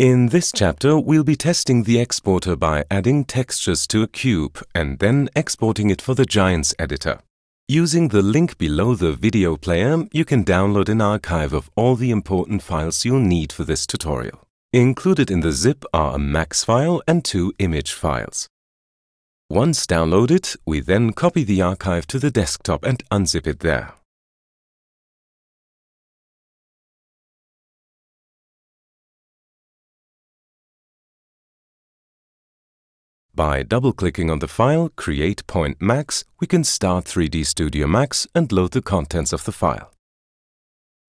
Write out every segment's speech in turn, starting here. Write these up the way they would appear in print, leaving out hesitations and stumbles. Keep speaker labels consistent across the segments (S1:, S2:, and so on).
S1: In this chapter, we'll be testing the exporter by adding textures to a cube and then exporting it for the Giants editor. Using the link below the video player, you can download an archive of all the important files you'll need for this tutorial. Included in the zip are a max file and 2 image files. Once downloaded, we then copy the archive to the desktop and unzip it there. By double-clicking on the file Create Point Max, we can start 3D Studio Max and load the contents of the file.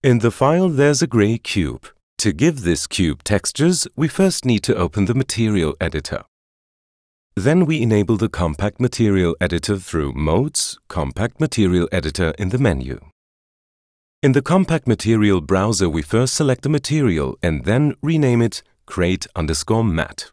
S1: In the file, there's a gray cube. To give this cube textures, we first need to open the Material Editor. Then we enable the Compact Material Editor through Modes, Compact Material Editor in the menu. In the Compact Material browser, we first select the material and then rename it Crate_Matte.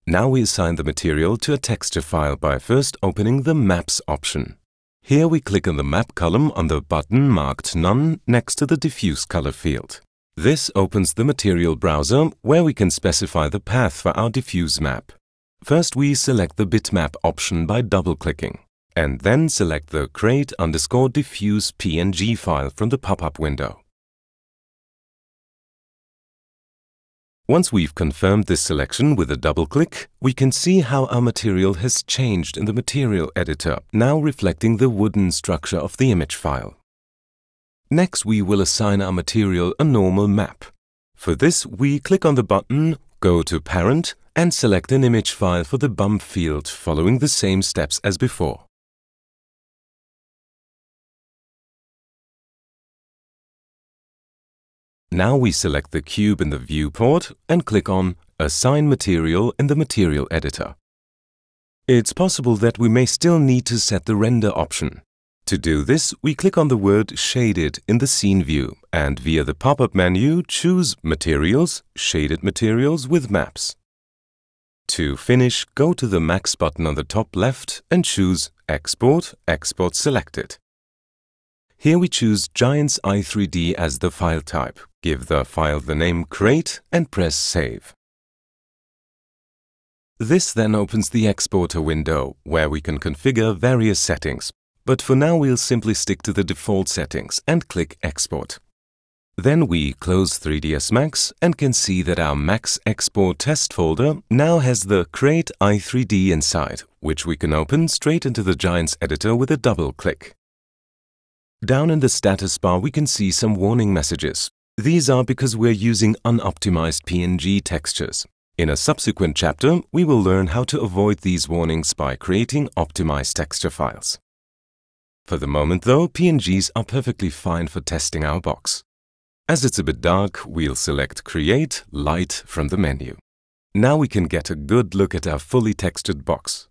S1: Now we assign the material to a texture file by first opening the Maps option. Here we click on the Map column on the button marked None next to the Diffuse Color field. This opens the Material browser where we can specify the path for our diffuse map. First we select the Bitmap option by double-clicking, and then select the Crate_Diffuse PNG file from the pop-up window. Once we've confirmed this selection with a double-click, we can see how our material has changed in the Material Editor, now reflecting the wooden structure of the image file. Next, we will assign our material a normal map. For this, we click on the button, go to Parent, and select an image file for the bump field, following the same steps as before. Now we select the cube in the viewport and click on Assign Material in the Material Editor. It's possible that we may still need to set the Render option. To do this, we click on the word Shaded in the Scene view and via the pop-up menu choose Materials, Shaded Materials with Maps. To finish, go to the Max button on the top left and choose Export, Export Selected. Here we choose Giants i3D as the file type, give the file the name Crate and press Save. This then opens the exporter window where we can configure various settings, but for now we'll simply stick to the default settings and click Export. Then we close 3ds Max and can see that our Max Export test folder now has the Crate i3D inside, which we can open straight into the Giants editor with a double click. Down in the status bar we can see some warning messages. These are because we're using unoptimized PNG textures. In a subsequent chapter, we will learn how to avoid these warnings by creating optimized texture files. For the moment though, PNGs are perfectly fine for testing our box. As it's a bit dark, we'll select Create Light from the menu. Now we can get a good look at our fully textured box.